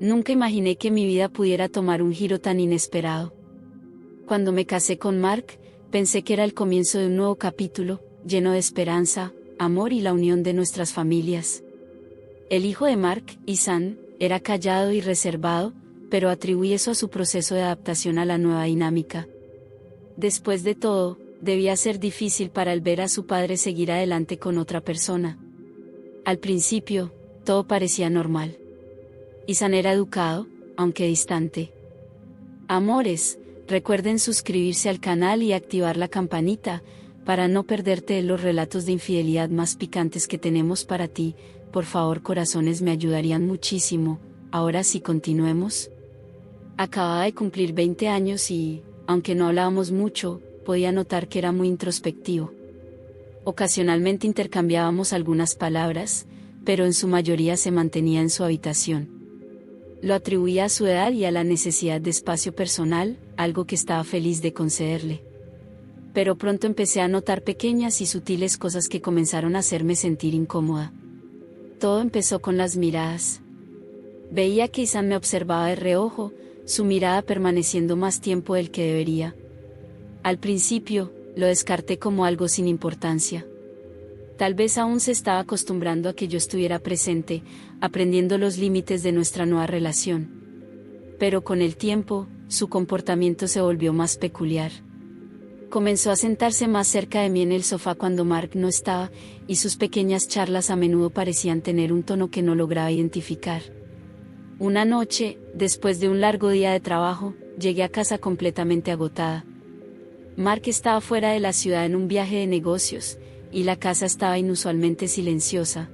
Nunca imaginé que mi vida pudiera tomar un giro tan inesperado. Cuando me casé con Mark, pensé que era el comienzo de un nuevo capítulo, lleno de esperanza, amor y la unión de nuestras familias. El hijo de Mark, Ethan, era callado y reservado, pero atribuí eso a su proceso de adaptación a la nueva dinámica. Después de todo, debía ser difícil para él ver a su padre seguir adelante con otra persona. Al principio, todo parecía normal. Ethan era educado, aunque distante. Amores, recuerden suscribirse al canal y activar la campanita, para no perderte los relatos de infidelidad más picantes que tenemos para ti. Por favor, corazones, me ayudarían muchísimo. Ahora sí, continuemos. Acababa de cumplir 20 años y, aunque no hablábamos mucho, podía notar que era muy introspectivo. Ocasionalmente intercambiábamos algunas palabras, pero en su mayoría se mantenía en su habitación. Lo atribuía a su edad y a la necesidad de espacio personal, algo que estaba feliz de concederle. Pero pronto empecé a notar pequeñas y sutiles cosas que comenzaron a hacerme sentir incómoda. Todo empezó con las miradas. Veía que Ethan me observaba de reojo, su mirada permaneciendo más tiempo del que debería. Al principio, lo descarté como algo sin importancia. Tal vez aún se estaba acostumbrando a que yo estuviera presente, aprendiendo los límites de nuestra nueva relación. Pero con el tiempo, su comportamiento se volvió más peculiar. Comenzó a sentarse más cerca de mí en el sofá cuando Mark no estaba, y sus pequeñas charlas a menudo parecían tener un tono que no lograba identificar. Una noche, después de un largo día de trabajo, llegué a casa completamente agotada. Mark estaba fuera de la ciudad en un viaje de negocios, y la casa estaba inusualmente silenciosa.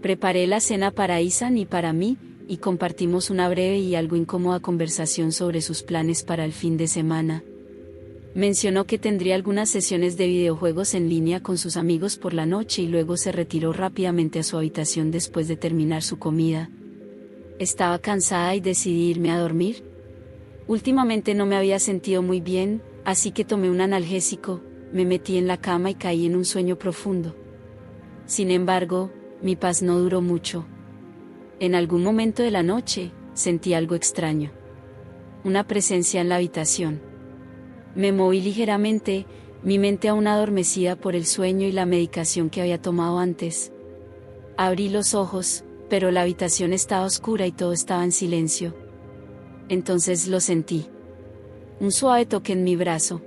Preparé la cena para Ethan y para mí, y compartimos una breve y algo incómoda conversación sobre sus planes para el fin de semana. Mencionó que tendría algunas sesiones de videojuegos en línea con sus amigos por la noche y luego se retiró rápidamente a su habitación después de terminar su comida. Estaba cansada y decidí irme a dormir. Últimamente no me había sentido muy bien, así que tomé un analgésico, me metí en la cama y caí en un sueño profundo. Sin embargo, mi paz no duró mucho. En algún momento de la noche, sentí algo extraño. Una presencia en la habitación. Me moví ligeramente, mi mente aún adormecida por el sueño y la medicación que había tomado antes. Abrí los ojos, pero la habitación estaba oscura y todo estaba en silencio. Entonces lo sentí. Un suave toque en mi brazo.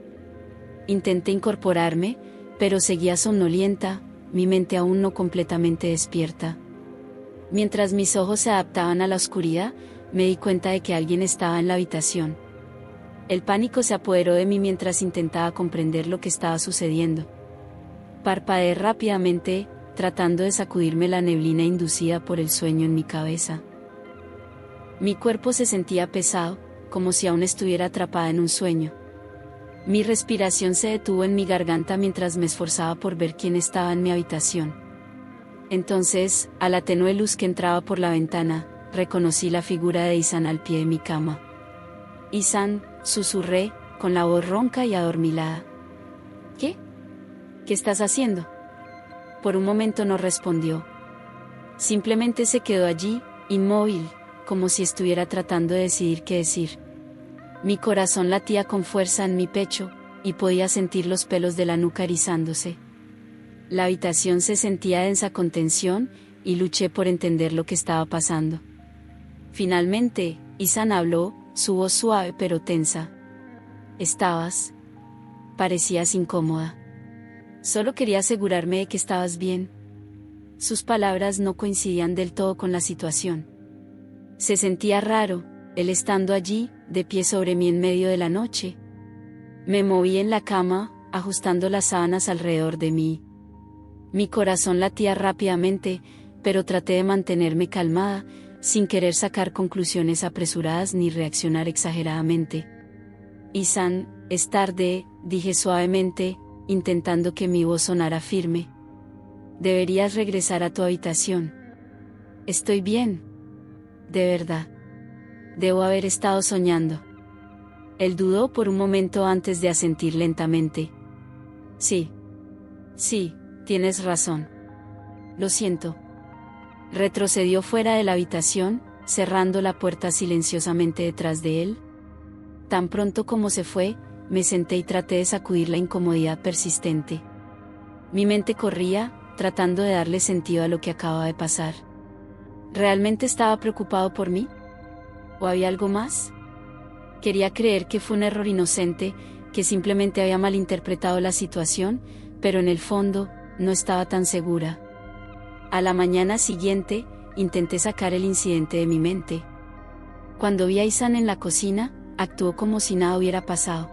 Intenté incorporarme, pero seguía somnolienta, mi mente aún no completamente despierta. Mientras mis ojos se adaptaban a la oscuridad, me di cuenta de que alguien estaba en la habitación. El pánico se apoderó de mí mientras intentaba comprender lo que estaba sucediendo. Parpadeé rápidamente, tratando de sacudirme la neblina inducida por el sueño en mi cabeza. Mi cuerpo se sentía pesado, como si aún estuviera atrapada en un sueño. Mi respiración se detuvo en mi garganta mientras me esforzaba por ver quién estaba en mi habitación. Entonces, a la tenue luz que entraba por la ventana, reconocí la figura de Ethan al pie de mi cama. Ethan, susurré, con la voz ronca y adormilada. ¿Qué? ¿Qué estás haciendo? Por un momento no respondió. Simplemente se quedó allí, inmóvil, como si estuviera tratando de decidir qué decir. Mi corazón latía con fuerza en mi pecho, y podía sentir los pelos de la nuca erizándose. La habitación se sentía densa con tensión, y luché por entender lo que estaba pasando. Finalmente, Ethan habló, su voz suave pero tensa. Parecías incómoda. Solo quería asegurarme de que estabas bien. Sus palabras no coincidían del todo con la situación. Se sentía raro, él estando allí, de pie sobre mí en medio de la noche. Me moví en la cama, ajustando las sábanas alrededor de mí. Mi corazón latía rápidamente, pero traté de mantenerme calmada, sin querer sacar conclusiones apresuradas ni reaccionar exageradamente. Ethan, es tarde, dije suavemente, intentando que mi voz sonara firme. Deberías regresar a tu habitación. Estoy bien. De verdad. Debo haber estado soñando. Él dudó por un momento antes de asentir lentamente. Sí, tienes razón. Lo siento. Retrocedió fuera de la habitación, cerrando la puerta silenciosamente detrás de él. Tan pronto como se fue, me senté y traté de sacudir la incomodidad persistente. Mi mente corría, tratando de darle sentido a lo que acababa de pasar. ¿Realmente estaba preocupado por mí? ¿O había algo más? Quería creer que fue un error inocente, que simplemente había malinterpretado la situación, pero en el fondo, no estaba tan segura. A la mañana siguiente, intenté sacar el incidente de mi mente. Cuando vi a Isan en la cocina, actuó como si nada hubiera pasado.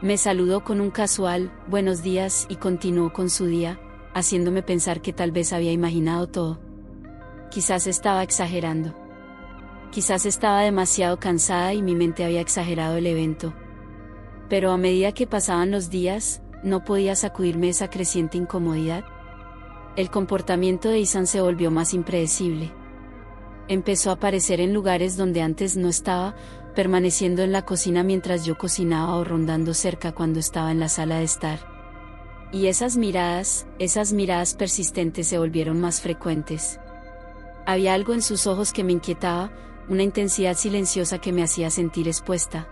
Me saludó con un casual "buenos días" y continuó con su día, haciéndome pensar que tal vez había imaginado todo. Quizás estaba exagerando. Quizás estaba demasiado cansada y mi mente había exagerado el evento. Pero a medida que pasaban los días, no podía sacudirme esa creciente incomodidad. El comportamiento de Isan se volvió más impredecible. Empezó a aparecer en lugares donde antes no estaba, permaneciendo en la cocina mientras yo cocinaba o rondando cerca cuando estaba en la sala de estar. Y esas miradas persistentes se volvieron más frecuentes. Había algo en sus ojos que me inquietaba, una intensidad silenciosa que me hacía sentir expuesta.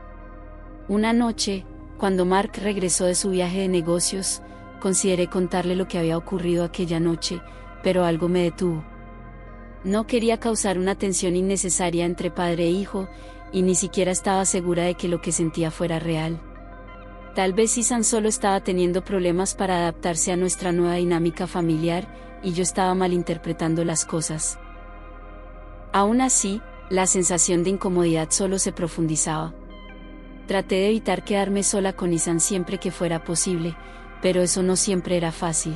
Una noche, cuando Mark regresó de su viaje de negocios, consideré contarle lo que había ocurrido aquella noche, pero algo me detuvo. No quería causar una tensión innecesaria entre padre e hijo, y ni siquiera estaba segura de que lo que sentía fuera real. Tal vez Isan solo estaba teniendo problemas para adaptarse a nuestra nueva dinámica familiar, y yo estaba malinterpretando las cosas. Aún así, la sensación de incomodidad solo se profundizaba. Traté de evitar quedarme sola con Isan siempre que fuera posible, pero eso no siempre era fácil.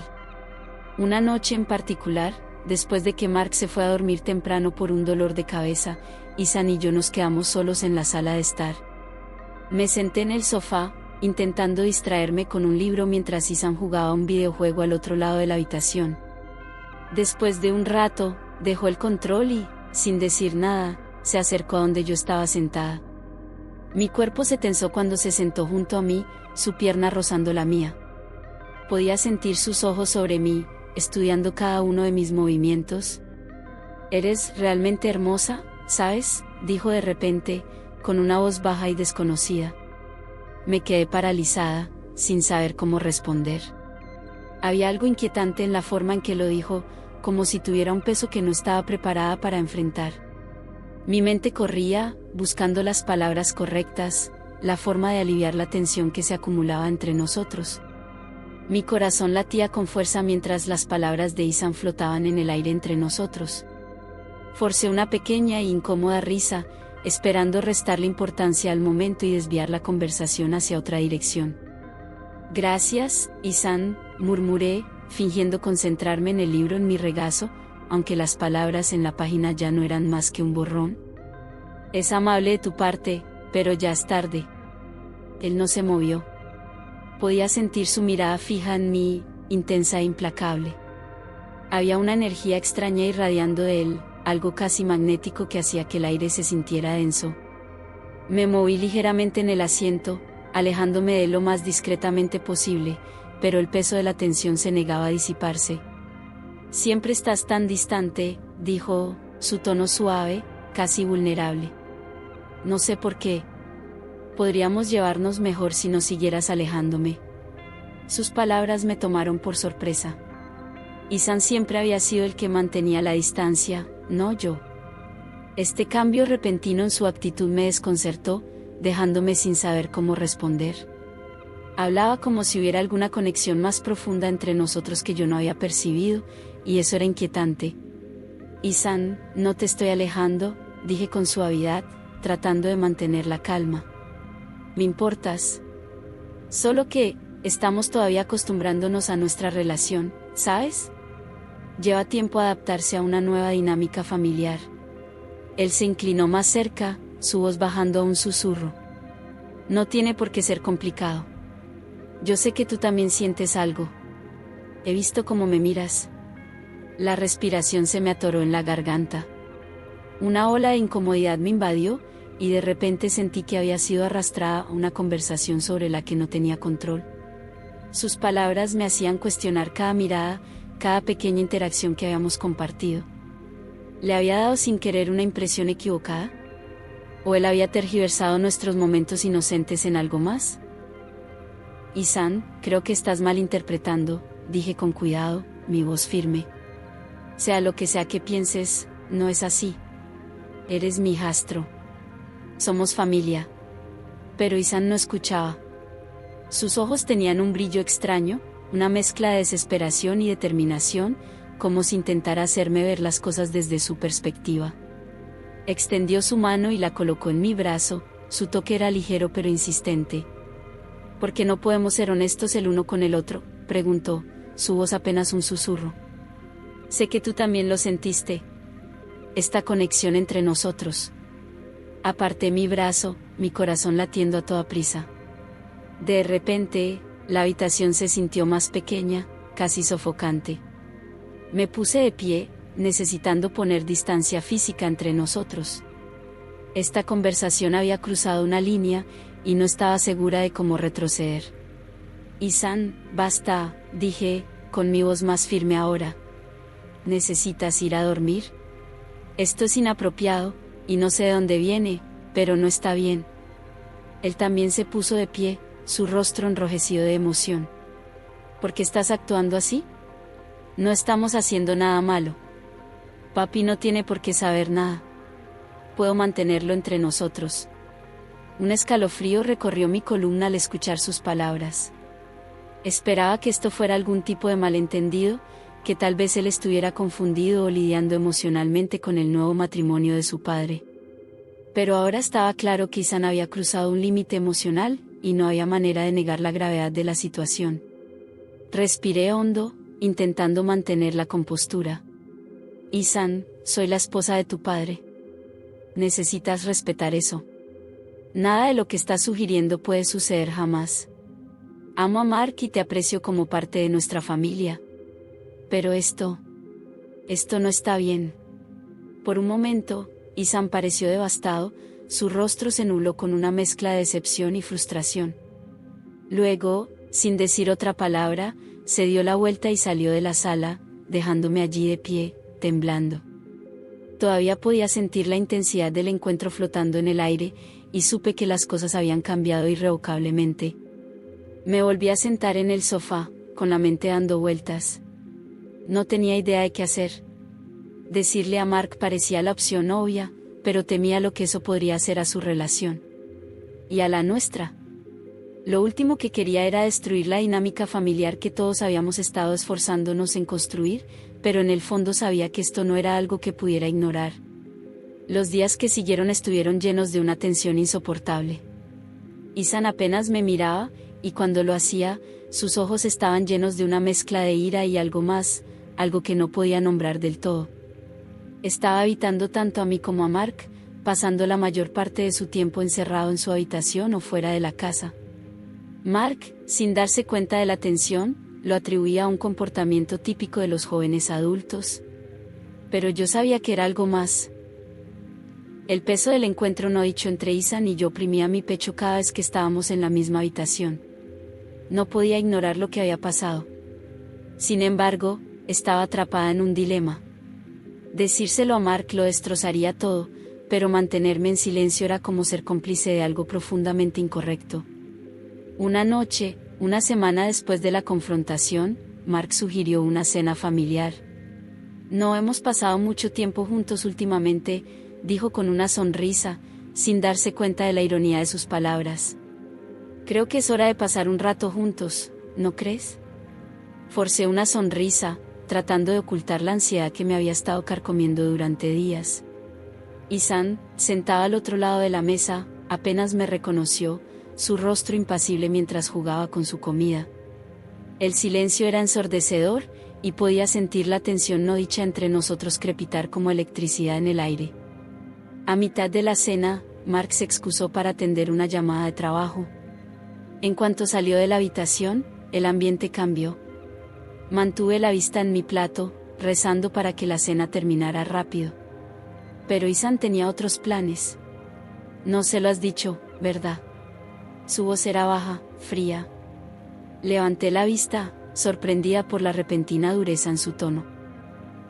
Una noche en particular, después de que Mark se fue a dormir temprano por un dolor de cabeza, Isan y yo nos quedamos solos en la sala de estar. Me senté en el sofá, intentando distraerme con un libro mientras Isan jugaba un videojuego al otro lado de la habitación. Después de un rato, dejó el control y, sin decir nada, se acercó a donde yo estaba sentada. Mi cuerpo se tensó cuando se sentó junto a mí, su pierna rozando la mía. Podía sentir sus ojos sobre mí, estudiando cada uno de mis movimientos. «Eres realmente hermosa, ¿sabes?», dijo de repente, con una voz baja y desconocida. Me quedé paralizada, sin saber cómo responder. Había algo inquietante en la forma en que lo dijo, como si tuviera un peso que no estaba preparada para enfrentar. Mi mente corría, buscando las palabras correctas, la forma de aliviar la tensión que se acumulaba entre nosotros. Mi corazón latía con fuerza mientras las palabras de Isan flotaban en el aire entre nosotros. Forcé una pequeña e incómoda risa, esperando restarle importancia al momento y desviar la conversación hacia otra dirección. «Gracias, Isan», murmuré, fingiendo concentrarme en el libro en mi regazo, aunque las palabras en la página ya no eran más que un borrón. «Es amable de tu parte, pero ya es tarde». Él no se movió. Podía sentir su mirada fija en mí, intensa e implacable. Había una energía extraña irradiando de él, algo casi magnético que hacía que el aire se sintiera denso. Me moví ligeramente en el asiento, alejándome de él lo más discretamente posible, pero el peso de la tensión se negaba a disiparse. «Siempre estás tan distante», dijo, su tono suave, casi vulnerable. «No sé por qué. Podríamos llevarnos mejor si no siguieras alejándome». Sus palabras me tomaron por sorpresa. Isan siempre había sido el que mantenía la distancia, no yo. Este cambio repentino en su actitud me desconcertó, dejándome sin saber cómo responder. Hablaba como si hubiera alguna conexión más profunda entre nosotros que yo no había percibido, y eso era inquietante. «Isan, no te estoy alejando», dije con suavidad, tratando de mantener la calma. «Me importas. Solo que, estamos todavía acostumbrándonos a nuestra relación, ¿sabes? Lleva tiempo adaptarse a una nueva dinámica familiar». Él se inclinó más cerca, su voz bajando a un susurro. «No tiene por qué ser complicado. Yo sé que tú también sientes algo. He visto cómo me miras». La respiración se me atoró en la garganta. Una ola de incomodidad me invadió, y de repente sentí que había sido arrastrada a una conversación sobre la que no tenía control. Sus palabras me hacían cuestionar cada mirada, cada pequeña interacción que habíamos compartido. ¿Le había dado sin querer una impresión equivocada? ¿O él había tergiversado nuestros momentos inocentes en algo más? Isan, creo que estás malinterpretando, dije con cuidado, mi voz firme. Sea lo que sea que pienses, no es así. Eres mi hijastro. Somos familia. Pero Isan no escuchaba. Sus ojos tenían un brillo extraño, una mezcla de desesperación y determinación, como si intentara hacerme ver las cosas desde su perspectiva. Extendió su mano y la colocó en mi brazo, su toque era ligero pero insistente. ¿Por qué no podemos ser honestos el uno con el otro?, preguntó, su voz apenas un susurro. Sé que tú también lo sentiste. Esta conexión entre nosotros. Aparté mi brazo, mi corazón latiendo a toda prisa. De repente, la habitación se sintió más pequeña, casi sofocante. Me puse de pie, necesitando poner distancia física entre nosotros. Esta conversación había cruzado una línea, y no estaba segura de cómo retroceder. Isan, basta, dije, con mi voz más firme ahora. ¿Necesitas ir a dormir? Esto es inapropiado, y no sé de dónde viene, pero no está bien. Él también se puso de pie, su rostro enrojecido de emoción. ¿Por qué estás actuando así? No estamos haciendo nada malo. Papi no tiene por qué saber nada. Puedo mantenerlo entre nosotros. Un escalofrío recorrió mi columna al escuchar sus palabras. Esperaba que esto fuera algún tipo de malentendido, que tal vez él estuviera confundido o lidiando emocionalmente con el nuevo matrimonio de su padre. Pero ahora estaba claro que Isan había cruzado un límite emocional, y no había manera de negar la gravedad de la situación. Respiré hondo, intentando mantener la compostura. Isan, soy la esposa de tu padre. Necesitas respetar eso. Nada de lo que estás sugiriendo puede suceder jamás. Amo a Mark y te aprecio como parte de nuestra familia. Pero esto no está bien. Por un momento, Isan pareció devastado, su rostro se nubló con una mezcla de decepción y frustración. Luego, sin decir otra palabra, se dio la vuelta y salió de la sala, dejándome allí de pie, temblando. Todavía podía sentir la intensidad del encuentro flotando en el aire, y supe que las cosas habían cambiado irrevocablemente. Me volví a sentar en el sofá, con la mente dando vueltas. No tenía idea de qué hacer. Decirle a Mark parecía la opción obvia, pero temía lo que eso podría hacer a su relación. Y a la nuestra. Lo último que quería era destruir la dinámica familiar que todos habíamos estado esforzándonos en construir, pero en el fondo sabía que esto no era algo que pudiera ignorar. Los días que siguieron estuvieron llenos de una tensión insoportable. Isan apenas me miraba, y cuando lo hacía, sus ojos estaban llenos de una mezcla de ira y algo más, algo que no podía nombrar del todo. Estaba evitando tanto a mí como a Mark, pasando la mayor parte de su tiempo encerrado en su habitación o fuera de la casa. Mark, sin darse cuenta de la tensión, lo atribuía a un comportamiento típico de los jóvenes adultos. Pero yo sabía que era algo más. El peso del encuentro no dicho entre Isan y yo oprimía mi pecho cada vez que estábamos en la misma habitación. No podía ignorar lo que había pasado. Sin embargo, estaba atrapada en un dilema. Decírselo a Mark lo destrozaría todo, pero mantenerme en silencio era como ser cómplice de algo profundamente incorrecto. Una noche, una semana después de la confrontación, Mark sugirió una cena familiar. No hemos pasado mucho tiempo juntos últimamente, dijo con una sonrisa, sin darse cuenta de la ironía de sus palabras. Creo que es hora de pasar un rato juntos, ¿no crees? Forcé una sonrisa, tratando de ocultar la ansiedad que me había estado carcomiendo durante días. Isan, sentada al otro lado de la mesa, apenas me reconoció, su rostro impasible mientras jugaba con su comida. El silencio era ensordecedor, y podía sentir la tensión no dicha entre nosotros crepitar como electricidad en el aire. A mitad de la cena, Mark se excusó para atender una llamada de trabajo. En cuanto salió de la habitación, el ambiente cambió. Mantuve la vista en mi plato, rezando para que la cena terminara rápido. Pero Isan tenía otros planes. No se lo has dicho, ¿verdad? Su voz era baja, fría. Levanté la vista, sorprendida por la repentina dureza en su tono.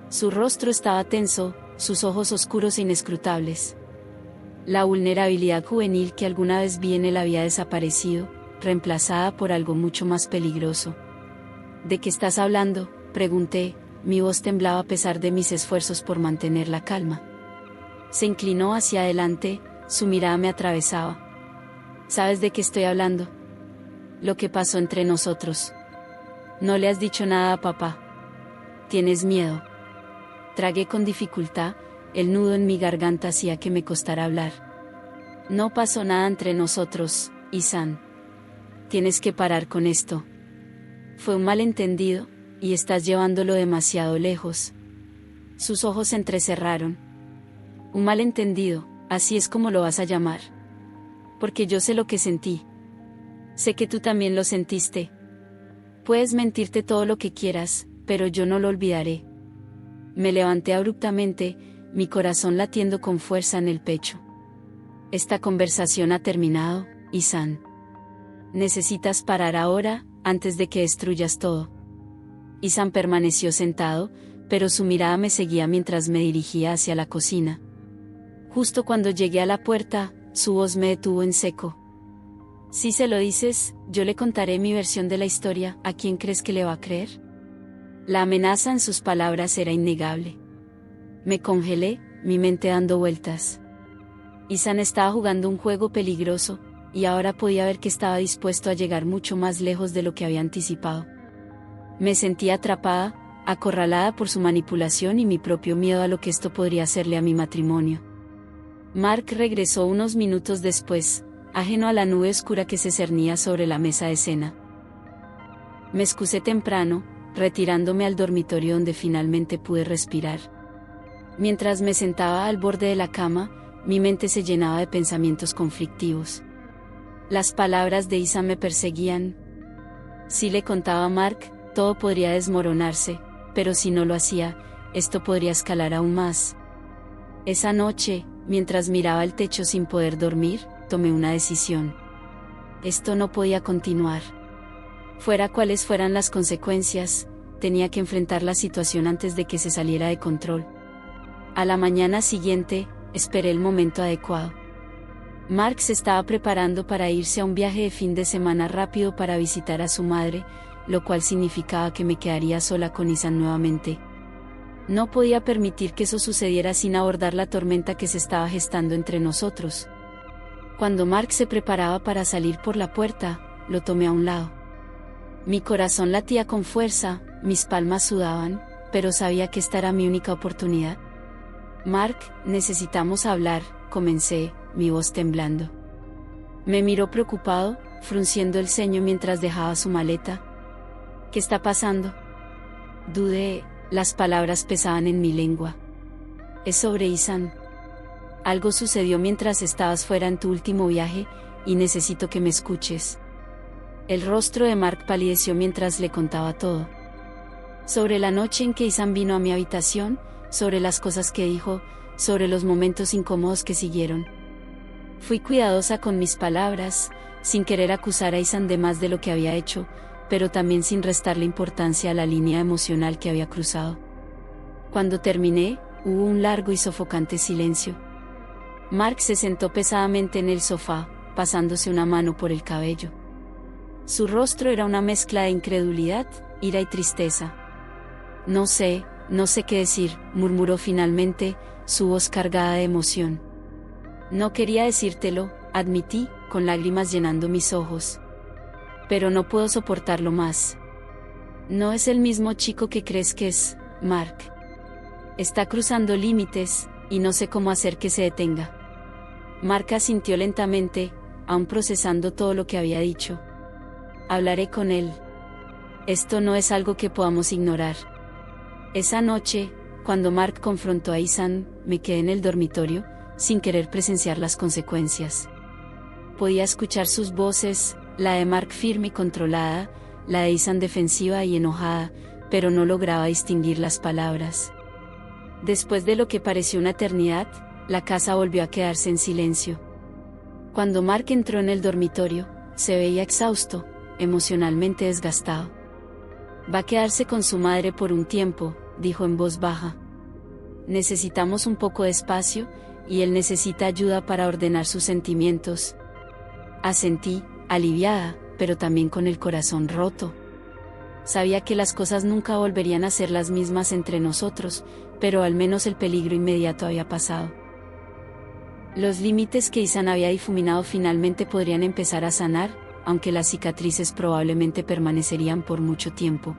Su rostro estaba tenso, sus ojos oscuros e inescrutables. La vulnerabilidad juvenil que alguna vez vi en él había desaparecido, reemplazada por algo mucho más peligroso. ¿De qué estás hablando?, pregunté, mi voz temblaba a pesar de mis esfuerzos por mantener la calma. Se inclinó hacia adelante, su mirada me atravesaba. ¿Sabes de qué estoy hablando? Lo que pasó entre nosotros. No le has dicho nada a papá. ¿Tienes miedo? Tragué con dificultad, el nudo en mi garganta hacía que me costara hablar. No pasó nada entre nosotros, Isan. Tienes que parar con esto. Fue un malentendido, y estás llevándolo demasiado lejos. Sus ojos se entrecerraron. Un malentendido, así es como lo vas a llamar. Porque yo sé lo que sentí. Sé que tú también lo sentiste. Puedes mentirte todo lo que quieras, pero yo no lo olvidaré. Me levanté abruptamente, mi corazón latiendo con fuerza en el pecho. Esta conversación ha terminado, Isan. Necesitas parar ahora, antes de que destruyas todo. Isan permaneció sentado, pero su mirada me seguía mientras me dirigía hacia la cocina. Justo cuando llegué a la puerta, su voz me detuvo en seco. Si se lo dices, yo le contaré mi versión de la historia, ¿a quién crees que le va a creer? La amenaza en sus palabras era innegable. Me congelé, mi mente dando vueltas. Isan estaba jugando un juego peligroso, y ahora podía ver que estaba dispuesto a llegar mucho más lejos de lo que había anticipado. Me sentía atrapada, acorralada por su manipulación y mi propio miedo a lo que esto podría hacerle a mi matrimonio. Mark regresó unos minutos después, ajeno a la nube oscura que se cernía sobre la mesa de cena. Me excusé temprano, retirándome al dormitorio donde finalmente pude respirar. Mientras me sentaba al borde de la cama, mi mente se llenaba de pensamientos conflictivos. Las palabras de Isan me perseguían. Si le contaba a Mark, todo podría desmoronarse, pero si no lo hacía, esto podría escalar aún más. Esa noche, mientras miraba el techo sin poder dormir, tomé una decisión. Esto no podía continuar. Fuera cuales fueran las consecuencias, tenía que enfrentar la situación antes de que se saliera de control. A la mañana siguiente, esperé el momento adecuado. Mark se estaba preparando para irse a un viaje de fin de semana rápido para visitar a su madre, lo cual significaba que me quedaría sola con Isan nuevamente. No podía permitir que eso sucediera sin abordar la tormenta que se estaba gestando entre nosotros. Cuando Mark se preparaba para salir por la puerta, lo tomé a un lado. Mi corazón latía con fuerza, mis palmas sudaban, pero sabía que esta era mi única oportunidad. Mark, necesitamos hablar, comencé, mi voz temblando. Me miró preocupado, frunciendo el ceño mientras dejaba su maleta. ¿Qué está pasando? Dudé, las palabras pesaban en mi lengua. Es sobre Isan. Algo sucedió mientras estabas fuera en tu último viaje, y necesito que me escuches. El rostro de Mark palideció mientras le contaba todo. Sobre la noche en que Isan vino a mi habitación, sobre las cosas que dijo, sobre los momentos incómodos que siguieron. Fui cuidadosa con mis palabras, sin querer acusar a Isan de más de lo que había hecho, pero también sin restarle importancia a la línea emocional que había cruzado. Cuando terminé, hubo un largo y sofocante silencio. Mark se sentó pesadamente en el sofá, pasándose una mano por el cabello. Su rostro era una mezcla de incredulidad, ira y tristeza. No sé qué decir, murmuró finalmente, su voz cargada de emoción. No quería decírtelo, admití, con lágrimas llenando mis ojos. Pero no puedo soportarlo más. No es el mismo chico que crees que es, Mark. Está cruzando límites, y no sé cómo hacer que se detenga. Mark asintió lentamente, aún procesando todo lo que había dicho. Hablaré con él. Esto no es algo que podamos ignorar. Esa noche, cuando Mark confrontó a Isan, me quedé en el dormitorio, sin querer presenciar las consecuencias. Podía escuchar sus voces, la de Mark firme y controlada, la de Isan defensiva y enojada, pero no lograba distinguir las palabras. Después de lo que pareció una eternidad, la casa volvió a quedarse en silencio. Cuando Mark entró en el dormitorio, se veía exhausto, emocionalmente desgastado. Va a quedarse con su madre por un tiempo, dijo en voz baja. Necesitamos un poco de espacio, y él necesita ayuda para ordenar sus sentimientos. Asentí, aliviada, pero también con el corazón roto. Sabía que las cosas nunca volverían a ser las mismas entre nosotros, pero al menos el peligro inmediato había pasado. Los límites que Ethan había difuminado finalmente podrían empezar a sanar, aunque las cicatrices probablemente permanecerían por mucho tiempo.